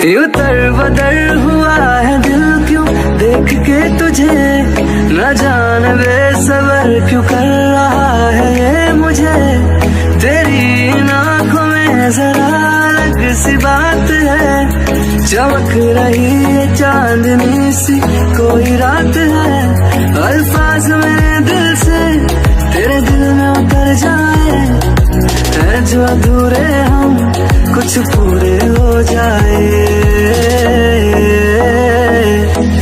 यूं दर हुआ है दिल क्यों देख के तुझे, न जाने बेसबर क्यों कर रहा है ये मुझे। तेरी आँखों में जरा अलग सी बात है, चमक रही है चांदनी सी कोई रात है। अल्फाज मेरे दिल से तेरे दिल में उतर जाए, है जो अधूरे हम कुछ पूरे हो जाए।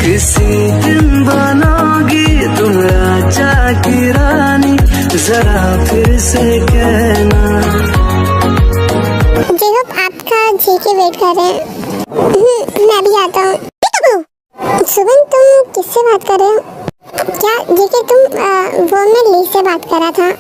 किसी दिन बनोगी तुम राजा की रानी, जरा फिर से कहना। आपका जीके वेट कर रहे हैं। मैं भी आता हूँ। सुबह तुम किससे बात कर रहे हो? क्या जीके तुम वो मैं ली से बात कर रहा था।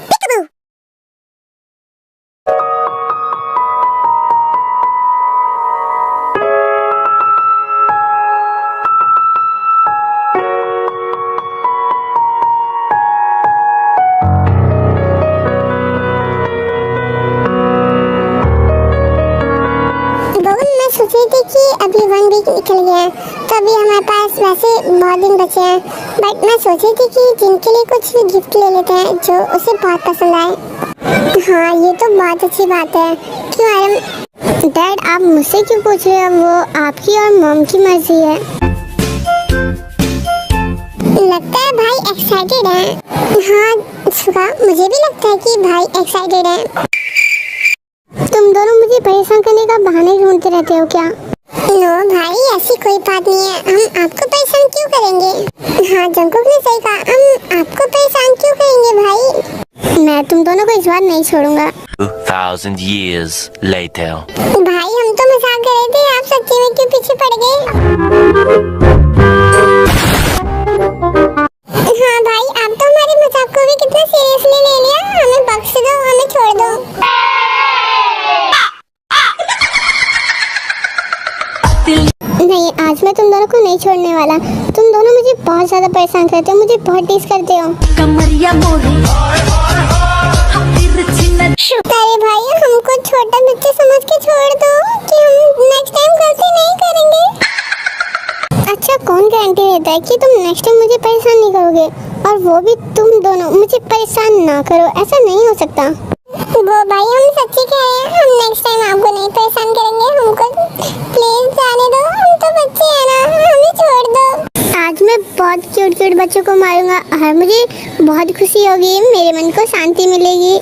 सोच रही थी कि अभी 1 वीक निकल गया है, तो अभी हमारे पास वैसे बहुत दिन बचे हैं, बट मैं सोच रही थी कि जिनके लिए कुछ गिफ्ट ले लेते हैं जो उसे बहुत पसंद आए। हाँ, ये तो बहुत अच्छी बात है। क्यों आरम? डैड, आप मुझसे क्यों पूछ रहे हो? वो आपकी और मॉम की मर्जी है। लगता है भाई एक्साइटेड है। हाँ सुगा, मुझे भी लगता है कि भाई एक्साइटेड है। तुम दोनों मुझे परेशान करने का बहाने ढूंढते रहते हो क्या? नो भाई, ऐसी कोई बात नहीं है। हम आपको परेशान क्यों करेंगे? हाँ, जंकुक ने सही कहा, हम आपको परेशान क्यों करेंगे भाई? मैं तुम दोनों को इस बार नहीं छोड़ूंगा। 2000 years later. भाई हम तो मजाक कर रहे थे, आप सच्ची में क्यों पीछे पड़ गए? हाँ भाई, आप तो हमारे मजाक को भी कितना सीरियसली ले लिया। हमें बख्श दो, हमें छोड़ दो। नहीं, आज मैं तुम दोनों को नहीं छोड़ने वाला। तुम दोनों मुझे बहुत ज्यादा परेशान करते हो, मुझे बहुत टीज करते हो। कमरिया मोरे अरे भाई, हमको छोटा बच्चे समझ के छोड़ दो कि हम नेक्स्ट टाइम गलती नहीं करेंगे। अच्छा, कौन गारंटी देता है कि तुम नेक्स्ट टाइम मुझे परेशान नहीं करोगे? और वो भी तुम दोनों मुझे परेशान ना करो, ऐसा नहीं हो सकता। वो भाई, हम सच्ची कह रहे हैं, हम नेक्स्ट टाइम आपको नहीं परेशान करेंगे। हमको प्लीज जाने दो, हम तो बच्चे हैं ना, हमें छोड़ दो। आज मैं बहुत क्यूट क्यूट बच्चों को मारूंगा और मुझे बहुत खुशी होगी, मेरे मन को शांति मिलेगी।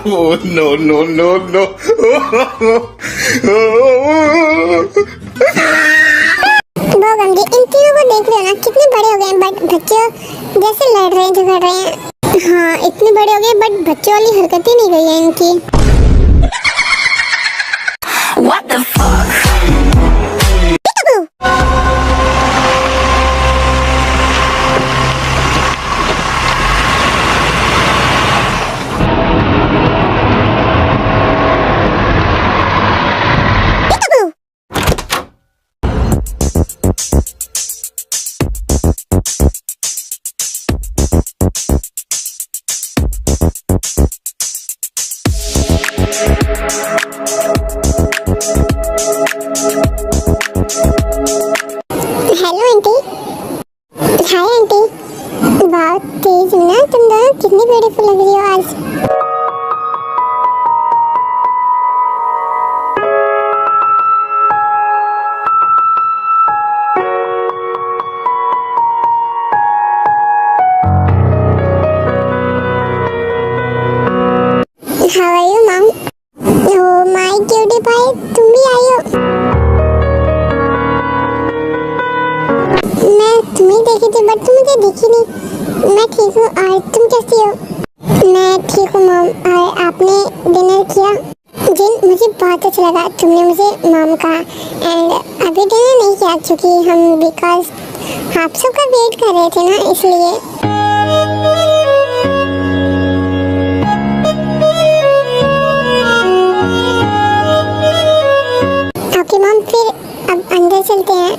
No no no no. इन तीनों को देख लो ना, कितने बड़े हो गए, बट बच्चों जैसे लड़ रहे हैं, झगड़ रहे हैं। हाँ, इतने बड़े हो गए बट बच्चों वाली हरकतें नहीं गई है इनकी। What the fuck? Hello aunty. Hi aunty. बहुत तेज ना तुम दोनों, कितनी ब्यूटीफुल लग रही हो आज। How are you, mom? Oh my cutie pie, तुम भी आई हो? मैं तुम्हें देखी थी बट तुम मुझे दिखी नहीं। मैं ठीक हूँ, और तुम कैसी हो? मैं ठीक हूँ मॉम। और आपने डिनर किया? जिन, मुझे बहुत अच्छा लगा तुमने मुझे मॉम कहा। एंड अभी डिनर नहीं किया क्योंकि हम बिकॉज आप सबका वेट कर रहे थे ना, इसलिए। ओके मॉम, फिर अब अंदर चलते हैं।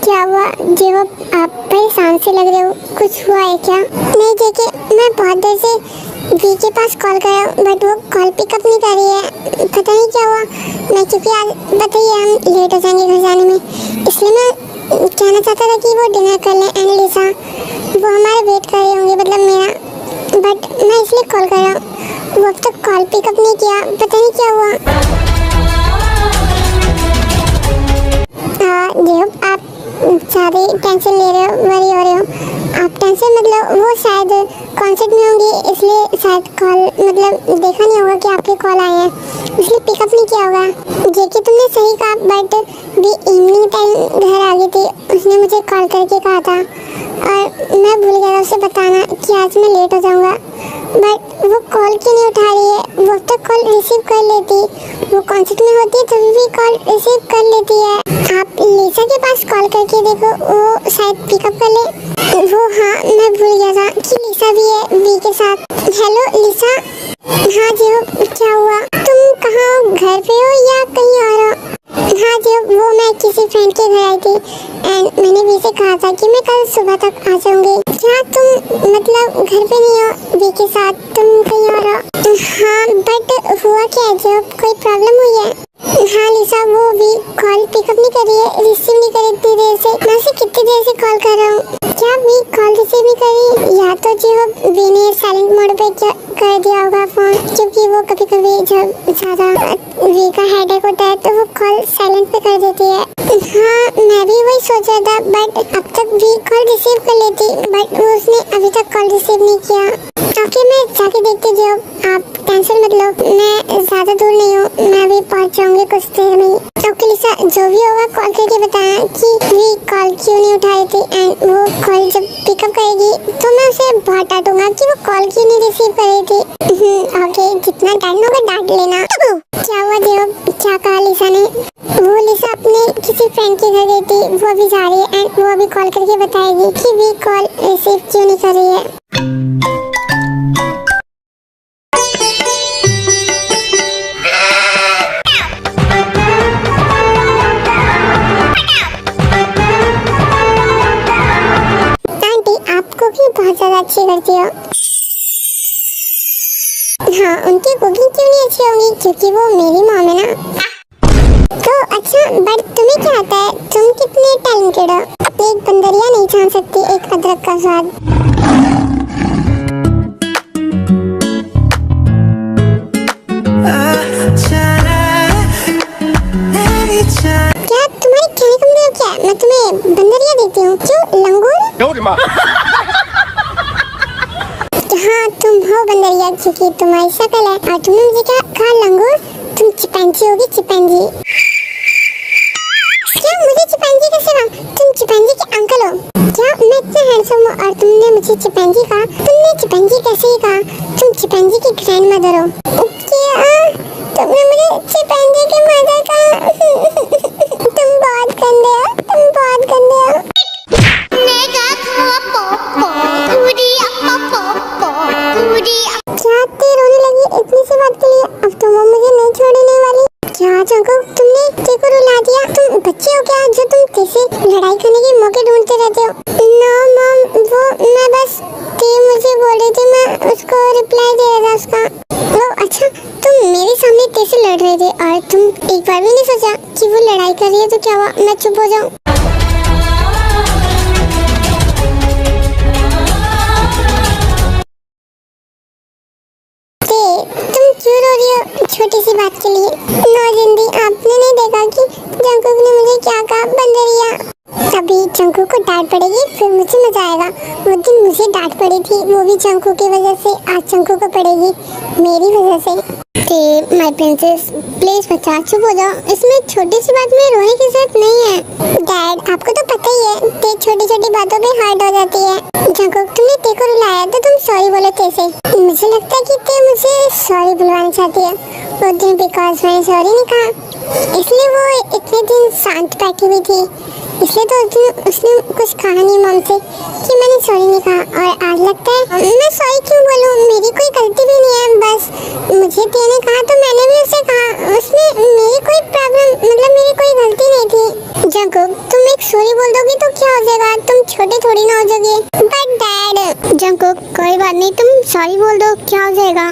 क्या हुआ? हुआ जो आप परेशान से लग रहे हो? कुछ हुआ है क्या? नहीं देखिए, मैं बहुत देर से वी के पास कॉल कर रहा हूँ बट वो कॉल पिकअप नहीं कर रही है। पता नहीं क्या हुआ। मैं क्योंकि आज बताइए हम लेट हो जाएंगे घर जाने में, इसलिए मैं कहना चाहता था कि वो डिनर कर लें। एंड लिसा वो हमारे वेट कर रहे होंगे, मतलब मेरा, बट मैं इसलिए कॉल कर रहा हूँ। वो अब तक कॉल पिकअप नहीं किया, पता नहीं क्या हुआ। देखो आप ज़्यादा टेंशन ले रहे हो, वरी हो रहे हो। आप टेंशन मतलब वो शायद कॉन्सर्ट में होंगी, इसलिए शायद कॉल मतलब देखा नहीं होगा कि आपके कॉल आए हैं, इसलिए पिकअप नहीं किया होगा। ये कि तुमने सही कहा, बट भी इवनिंग टाइम घर आ गई थी, उसने मुझे कॉल करके कहा था और मैं भूल गया उसे बताना कि आज मैं लेट हो जाऊँगा। बट वो कॉल क्यों नहीं उठा रही है? वो तो कॉल रिसीव कर लेती, वो कॉन्सर्ट में होती है तभी भी कॉल रिसीव कर लेती है। आप लिसा के पास कॉल करके देखो, वो शायद पिकअप कर ले। वो हाँ, मैं भूल गया था कि लिसा भी है वी के साथ। हेलो लिसा। हाँ जी, क्या हुआ? तुम कहाँ हो? घर पे हो या कहीं और हो? हाँ जी, वो मैं किसी फ्रेंड के घर आई थी एंड मैंने भी से कहा था कि मैं कल सुबह तक आ जाऊंगी। क्या तुम मतलब घर पे नहीं हो वी के साथ, तुम कहीं और हो? हाँ, बट हुआ क्या है? जब कोई प्रॉब्लम हुई है? हाँ लिसा, वो भी कॉल पिकअप नहीं कर रही है, रिसीव नहीं कर रही इतनी देर से। मैं उसे कितनी देर से कॉल कर रहा हूँ, क्या भी कॉल रिसीव नहीं कर रही? या तो जो वी ने साइलेंट मोड पे कर दिया होगा फोन, क्योंकि वो कभी कभी जब ज्यादा वी का हेडेक होता है तो वो कॉल साइलेंट पे कर देती है। हाँ, मैं भी वही सोच रहा था, बट अब तक वी कॉल रिसीव कर लेती, बट वो उसने अभी तक कॉल रिसीव नहीं किया। ओके, मैं जाके देखती हूँ, आप टेंशन मत लो, मैं ज्यादा दूर नहीं हूँ, मैं अभी पहुँच जाऊंगी कुछ देर में। ओके लिसा, जो भी होगा कॉल करके बताना कि वी कॉल क्यों नहीं उठा रही थी एंड वो कॉल जब पिकअप करेगी तो मैं उसे बहुत डांटूंगा कि वो कॉल क्यों नहीं रिसीव कर रही थी। ओके, जितना डांटना होगा डांट लेना। क्या हुआ देव, क्या कहा लिसा ने? वो लिसा अपने किसी फ्रेंड के घर गई थी, वो अभी जा रही है एंड वो अभी कॉल करके बताएगी कि वी कॉल रिसीव क्यों नहीं कर रही है। बहुत ज्यादा अच्छी करती हो। हाँ, उनकी कुकिंग क्यों नहीं अच्छी होगी? क्योंकि वो मेरी मॉम है ना। तो अच्छा, बट तुम्हें क्या आता है? तुम कितने टैलेंटेड हो। एक बंदरिया नहीं जान सकती एक अदरक का स्वाद। क्या तुम्हारी कहने का मतलब क्या है? मैं तुम्हें बंदरिया देती हूँ? क्यों, लंगूर? हाँ, तुम हो बंदरिया क्योंकि तुम्हारी शक्ल है। और तुमने मुझे क्या कहा, लंगूर? तुम चिंपैंजी होगी, चिंपैंजी। क्या मुझे चिंपैंजी कैसे कहा? तुम चिंपैंजी के अंकल हो क्या? मैं इतना हैंडसम हूँ और तुमने मुझे चिंपैंजी कहा? तुमने चिंपैंजी कैसे ही कहा? तुम चिंपैंजी की ग्रैंड मदर हो। क्या तुमने मुझे चिंपैंजी की मदर कहा? तुम बहुत गंदे हो, तुम बहुत गंदे हो। क्या तेरे रोने लगी इतनी सी बात के लिए? अब तो वो मुझे नहीं छोड़ने वाली। क्या जंकुक, तुमने तेरे को रुला दिया? तुम बच्चे हो क्या जो तुम कैसे लड़ाई करने के मौके ढूंढते रहते हो? नो मॉम, वो मैं बस ते मुझे बोल रही थी, मैं उसको रिप्लाई दे रहा था उसका। वो अच्छा, तुम मेरे सामने कैसे लड़ रहे थे और तुम एक बार भी नहीं सोचा कि वो लड़ाई कर रही है तो क्या हुआ, मैं चुप हो जाऊँ? छोटी सी बात के लिए नो जिंदी, आपने नहीं देखा कि जंकुक ने मुझे क्या कहा, बंदरिया? अभी जंकुक को डांट पड़ेगी फिर मुझे मजा आएगा। वो दिन मुझे डांट पड़ी थी, वो भी जंकुक की वजह से, आज जंकुक को पड़ेगी मेरी वजह से। माय प्रिंसेस प्लीज बच्चा चुप हो जाओ, इसमें छोटी सी बात में रोने की जरूरत नहीं है। डैड, आपको तो पता ही है ते छोटी छोटी बातों पे हर्ट हो जाती है। जंकुक, तुमने ते को रुलाया तो तुम सॉरी बोले ते से। मुझे लगता है कि ते मुझे सॉरी बुलवाना चाहती है। वो दिन बिकॉज मैंने सॉरी नहीं कहा इसलिए वो इतने दिन शांत बैठी हुई थी, इसलिए तो उस दिन उसने कुछ कहा नहीं मम से कि मैंने सॉरी नहीं कहा। और आज लगता है मैं सॉरी क्यों बोलूँ, मेरी कोई गलती भी नहीं है, बस मुझे ते ने कहा तो मैंने भी उसे कहा, उसमें मेरी कोई प्रॉब्लम मतलब मेरी कोई गलती नहीं थी। जंकुक, तुम एक एक सॉरी बोल दोगी तो क्या हो जाएगा, तुम छोटे थोड़ी ना हो जाओगे। बट डैड जंकुक कोई बात नहीं, तुम सॉरी बोल दो, क्या हो जाएगा।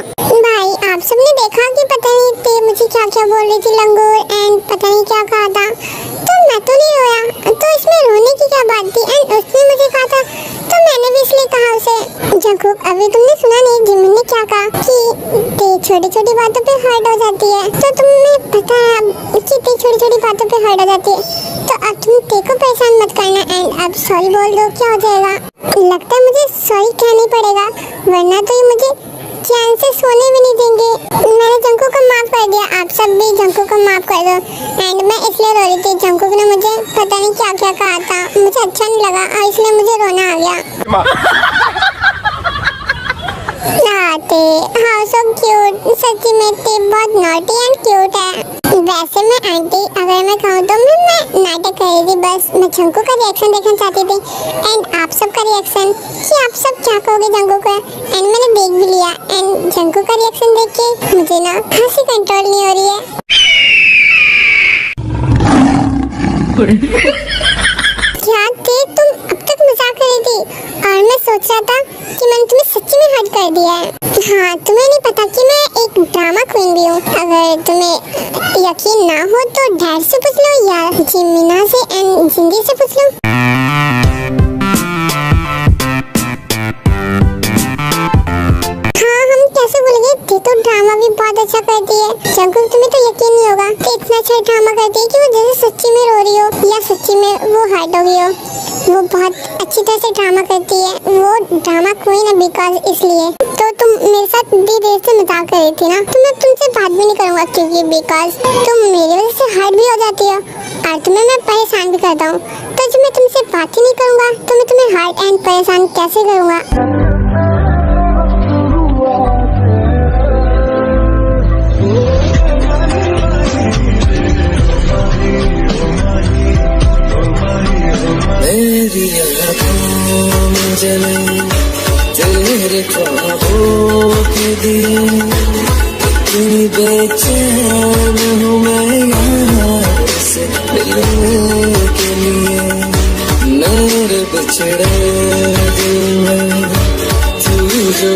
भाई आप सबने देखा कि पता नहीं ते मुझे क्या क्या बोल रही थी लंगूर एंड पता नहीं क्या कहा था, तो मैं तो नहीं रोया, तो इसमें रोने की क्या बात थी। एंड उसने मुझे कहा था तो मैंने भी इसलिए कहा उसे। जंकुक अभी तुमने सुना नहीं जिमिन ने क्या कहा कि ते छोटी छोटी बातों पे हर्ट हो जाती है, तो तुम्हें पता है कि ते छोटी छोटी बातों पे हर्ट हो जाती है, तो अब तुम ते को परेशान मत करना एंड अब सॉरी बोल दो, क्या हो जाएगा। लगता है मुझे सॉरी कहना ही पड़ेगा वरना तो ये मुझे चैन से सोने भी नहीं देंगे। मैंने जंकुक को माफ कर दिया, आप सब भी जंकुक को माफ कर दो। एंड मैं इसलिए रो रही थी, जंकुक ने मुझे पता नहीं क्या क्या कहा था, मुझे अच्छा नहीं लगा और इसलिए मुझे रोना आ गया। ते हाउ सो क्यूट, सच्ची में ते बहुत नॉटी एंड क्यूट है। वैसे मैं आंटी अगर मैं कहूँ तो मैं नाटक कर रही थी, बस मैं जंकुक का रिएक्शन देखना चाहती थी एंड आप सबका रिएक्शन कि आप सब क्या कहोगे जंकुक को, एंड मैंने देख भी लिया। एंड जंकुक का रिएक्शन देख के मुझे ना हंसी कंट्रोल नहीं हो रही है। क्या थे तुम अब तक मजाक कर रही थी और मैं सोच रहा था कि मैंने तुम्हें सच्ची में हर्ट कर दिया है। हाँ तुम्हें नहीं पता कि मैं एक ड्रामा क्वीन भी हूँ। अगर तुम्हें यकीन ना हो तो डैड से पूछ लो या जिमिना से एंड जिंदगी से पूछ लो। हाँ हम कैसे भूल गए, ते तो ड्रामा भी बहुत अच्छा करती है। जंकुक तुम्हें तो यकीन नहीं होगा कि इतना अच्छा ड्रामा करती है कि वो जैसे सच्ची में रो रही हो या सच्ची में वो हर्ट हो गई हो, वो बहुत अच्छी तरह से ड्रामा करती है। वो ड्रामा क्वीन है बिकॉज इसलिए। तो तुम मेरे साथ भी देर से मजाक कर रही थी ना, तो मैं तुमसे बात भी नहीं करूँगा क्योंकि बिकॉज तुम मेरी वजह से हर्ट भी हो जाती हो और तुम्हें मैं परेशान भी करता हूँ। तो जब मैं तुमसे बात ही नहीं करूँगा तो मैं तुम्हें हर्ट एंड परेशान कैसे करूँगा। मेरी आँखों में जले तेरे ख्वाबों के दिए, इतनी बेचैन हूँ मैं यार से मिलने के लिए। मेरे बिछड़े दिल में तू जो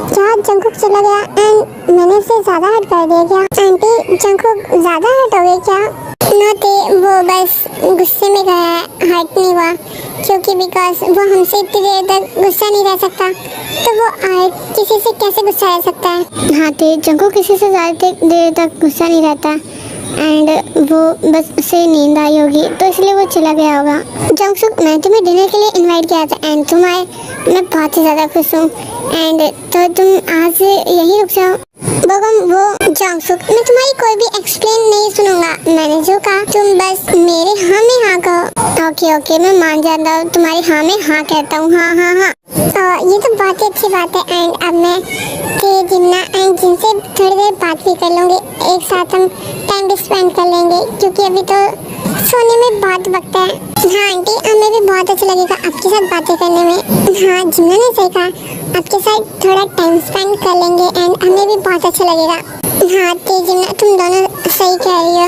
क्या जंकुक चला गया एंड मैंने उसे ज्यादा हर्ट कर दिया क्या। आंटी जंकुक ज्यादा हर्ट हो गई क्या। नोते वो बस गुस्से में गया है, हर्ट नहीं हुआ क्योंकि बिकॉज वो हमसे इतनी देर तक गुस्सा नहीं रह सकता, तो वो और किसी से कैसे गुस्सा रह सकता है। हाँ ते जंकुक किसी से ज्यादा देर तक गुस्सा नहीं रहता एंड वो बस उसे नींद आई होगी तो इसलिए वो चला गया होगा। जंकुक मैं तुम्हें डिनर के लिए इनवाइट किया था एंड तुम आए, मैं बहुत ही ज़्यादा खुश हूँ एंड तो तुम आज यहीं रुक जाओ। बगम वो जंकुक मैं तुम्हारी कोई भी एक्सप्लेन नहीं सुनूंगा, मैंने जो कहा तुम बस मेरे हाँ में हाँ कहो। ओके ओके मैं मान जाता हूँ, तुम्हारी हाँ में हाँ कहता हूँ, हाँ हाँ हाँ। ये तो बहुत ही अच्छी बात है एंड अब मैं जिन्ना एंड जिनसे थोड़ी देर बात भी कर लूँगी, एक साथ हम टाइम भी स्पेंड कर लेंगे क्योंकि अभी तो सोने में बहुत वक्त है। हाँ आंटी हमें भी बहुत अच्छा लगेगा आपके साथ बातें करने में। हाँ जिन्ना ने सही कहा, आपके साथ थोड़ा टाइम स्पेंड कर लेंगे एंड हमें भी बहुत अच्छा लगेगा। हाँ जिन्ना तुम दोनों सही कह रही हो,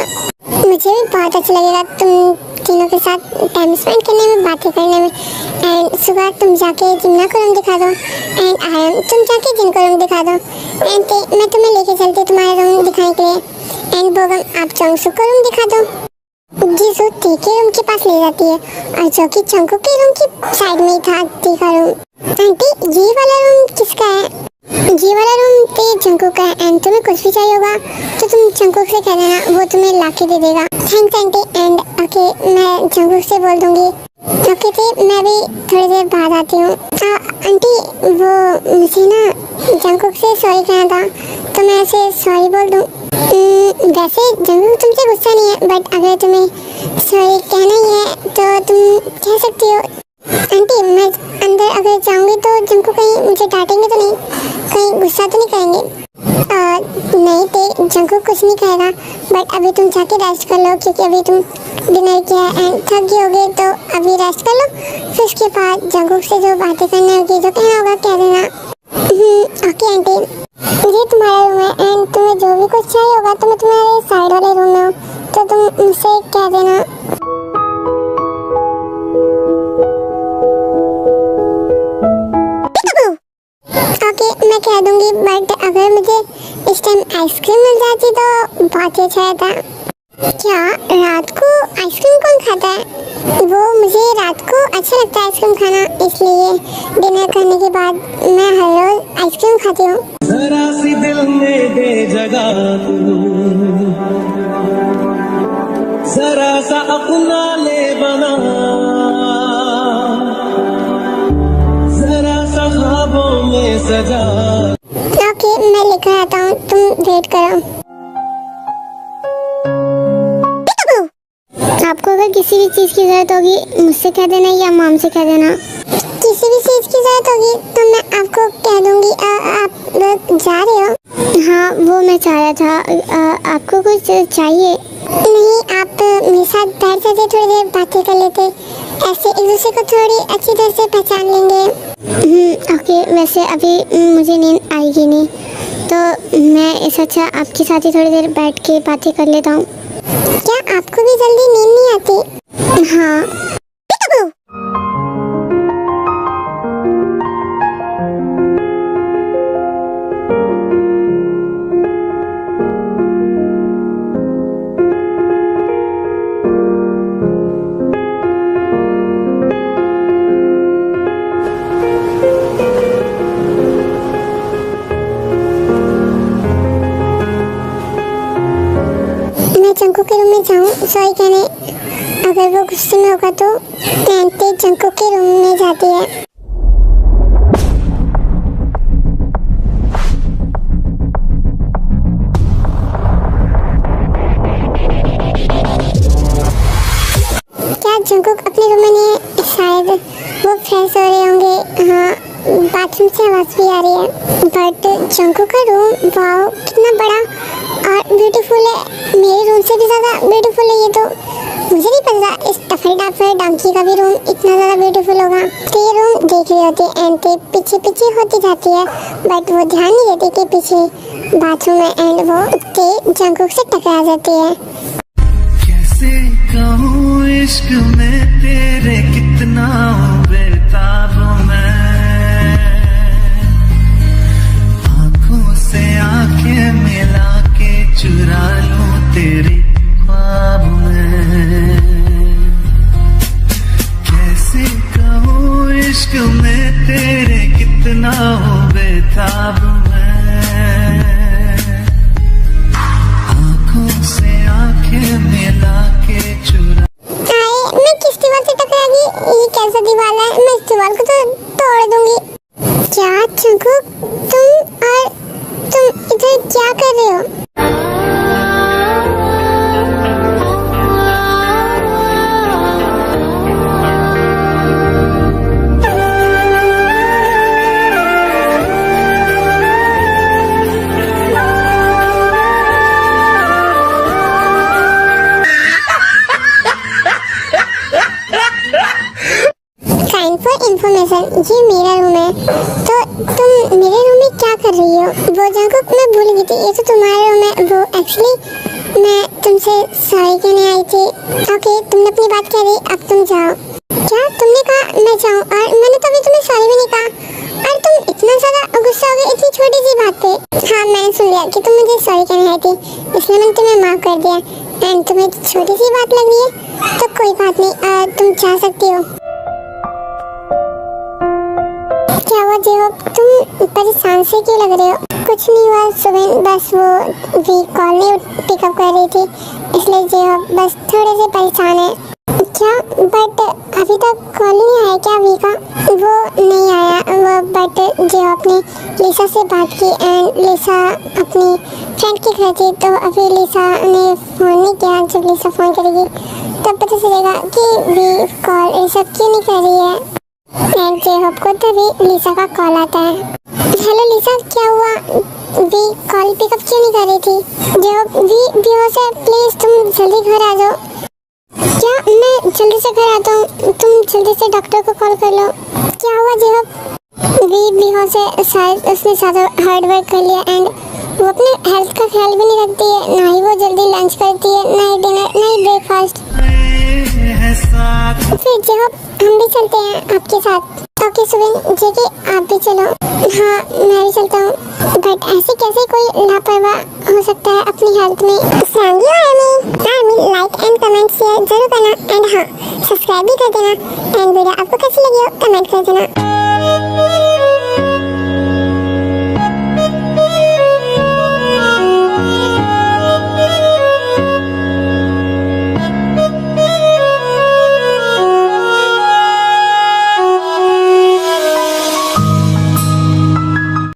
मुझे भी बहुत अच्छा लगेगा तुम तीनों के साथ टाइम स्पेंड करने में, बातें करने में। एंड सुबह तुम जाके जिन्ना को रूम दिखा दो एंड आयन तुम जाके जिन को रूम दिखा दो एंड मैं तुम्हें लेके चलती तुम्हारे रूम दिखाने के लिए एंड बोगम आप जंकुक को रूम दिखा दो। जीसू टी के रूम के पास ले जाती है और जो कि जंकुक के रूम की साइड में ही था टी का रूम। आंटी ये वाला रूम किसका है। ये वाला रूम ते जंकुक का है एंड तुम्हें कुछ भी चाहिए होगा तो तुम जंकुक से कह देना, वो तुम्हें लाके दे देगा। थैंक्स आंटी एंड ओके मैं जंकुक से बोल दूंगी। ओके थे मैं भी थोड़ी देर बाद आती हूँ। आंटी वो मुझे ना जंकुक से सॉरी कहना था तो मैं ऐसे सॉरी बोल दूँ। वैसे जंकुक तुमसे गुस्सा नहीं है बट अगर तुम्हें सॉरी कहना ही है तो तुम कह सकती हो। आंटी मैं अंदर अगर जाऊंगी तो जंकुक कहीं मुझे डांटेंगे तो नहीं, कहीं गुस्सा तो नहीं करेंगे। नहीं ते जंकुक कुछ नहीं कहेगा बट अभी तुम जाके रेस्ट कर लो क्योंकि अभी तुम डिनर किया एंड थक गए होगे तो अभी रेस्ट कर लो, फिर उसके बाद जंकुक से जो बातें करनी होगी जो कहना होगा कह देना। ओके आंटी ये तुम्हारा रूम है एंड तुम्हें जो भी कुछ चाहिए होगा तो मैं तुम्हारे साइड वाले रूम में हूँ तो तुम मुझसे कह देना। इस टाइम आइसक्रीम मिल जाती तो बहुत ही अच्छा रहता। क्या रात को आइसक्रीम कौन खाता है? वो मुझे रात को अच्छा लगता है आइसक्रीम खाना, इसलिए डिनर करने के बाद मैं हर रोज आइसक्रीम खाती हूँ। जरा सी दिल में दे जगह तू, जरा सा अपना ले बना, जरा सा ख्वाबों में सजा। ओके, मैं लेकर आता हूँ, तुम वेट करो। आपको अगर किसी भी चीज़ की ज़रूरत होगी मुझसे कह देना या मॉम से कह देना। किसी भी चीज़ की ज़रूरत होगी तो मैं आपको कह दूँगी। आप जा रहे हो? हाँ, वो मैं चाह रहा था। आपको कुछ चाहिए? नहीं, आप मेरे साथ बैठ जाते, थोड़ी देर बातें कर लेते, ऐसे एक दूसरे को थोड़ी अच्छी तरह से पहचान लेंगे। ओके, वैसे अभी मुझे नींद आएगी नहीं, तो मैं इससे अच्छा आपके साथ ही थोड़ी देर बैठ के बातें कर लेता हूँ। क्या आपको भी जल्दी नींद नहीं आती? हाँ। जंकू के रूम में जाऊँ सॉरी कहने? अगर वो गुस्से में होगा तो नैन्सी जंकू के रूम में जाती है। क्या जंकुक अपने रूम में नहीं है? शायद वो फ्रेश हो रहे होंगे। हाँ, बाथरूम से आवाज़ भी आ रही है। बट जंकुक का रूम वाओ कितना बड़ा और ब्यूटीफुल है। मेरे रूम से भी ज़्यादा ब्यूटीफुल है ये तो। मुझे नहीं पता इस टफर डंकी का भी रूम इतना ज़्यादा ब्यूटीफुल होगा। तो ये रूम देख रही होती है एंड पीछे पीछे होती जाती है, बट वो ध्यान नहीं देती कि पीछे बाथरूम है एंड वो जंकुक से टकरा जाती है। कैसे कहूँ इश्क में तेरे कितना बेताब मैं, आँखों से आँखें मिला के चुरा लूं तेरे ख्वाब में। कैसे कहूँ इश्क में तेरे कितना बेताब मैं, आँखों से आँखें मिला के चुरा। मैं किस दीवार से टकरागी? ये कैसा दीवार है? मैं इस दीवार को तो तोड़ दूंगी। क्या जंकुक, तुम इधर क्या कर रहे हो? इन्फॉर्मेशन, ये मेरा रूम है, तो तुम मेरे रूम में क्या कर रही हो? वो जंकुक मैं भूल गई थी, ये तो तुम्हारा रूम है। वो एक्चुअली मैं तुमसे सॉरी कहने आई थी। ओके, तुमने अपनी बात कह दी, अब तुम जाओ। क्या तुमने कहा मैं जाऊँ? और मैंने तो अभी तुम्हें सॉरी भी नहीं कहा और तुम इतना ज़्यादा गुस्सा हो गए इतनी छोटी सी बात पे। हाँ, मैंने सुन लिया कि तुम मुझे सॉरी कहने आई थी, इसलिए मैंने तुम्हें माफ़ कर दिया एंड तुम्हें छोटी सी बात लग रही है तो कोई बात नहीं, तुम जा सकती हो। क्या हुआ जेहब, तुम परेशान से क्यों लग रहे हो? कुछ नहीं हुआ सुबह, बस वो वी कॉल नहीं पिकअप कर रही थी, इसलिए जेहब बस थोड़े से परेशान है। क्या? बट अभी तक कॉल नहीं आया क्या वी का? वो नहीं आया वो, बट जेहब ने लिसा से बात की एंड लिसा अपनी फ्रेंड के घर थी, तो अभी लिसा ने फ़ोन नहीं किया। जब लिसा फ़ोन करेगी तब पता चलेगा कि वी कॉल ये सब क्यों नहीं कर रही है। एंड जेहब को तभी लिसा का कॉल आता है। हेलो लिसा, क्या हुआ? वी कॉल पिकअप क्यों नहीं कर रही थी? जेहब, वी बेहोश है, प्लीज तुम जल्दी घर आ जाओ। क्या? मैं जल्दी से घर आता हूँ, तुम जल्दी से डॉक्टर को कॉल कर लो। क्या हुआ जेहब? वी बेहोश है, शायद उसने ज़्यादा हार्ड वर्क कर लिया एंड वो अपने हेल्थ का ख्याल भी नहीं रखती है, ना ही वो जल्दी लंच करती है, ना ही डिनर, ना ही ब्रेकफास्ट। फिर जेहब हम भी चलते हैं आपके साथ। ओके सुबिन, जेके आप भी चलो। हाँ, मैं भी चलता हूँ। बट ऐसे कैसे कोई लापरवाह हो सकता है अपनी हेल्थ में। Thank you army like and comment share जरूर करना एंड हाँ सब्सक्राइब भी कर देना एंड वीडियो आपको कैसी लगी हो कमेंट कर देना।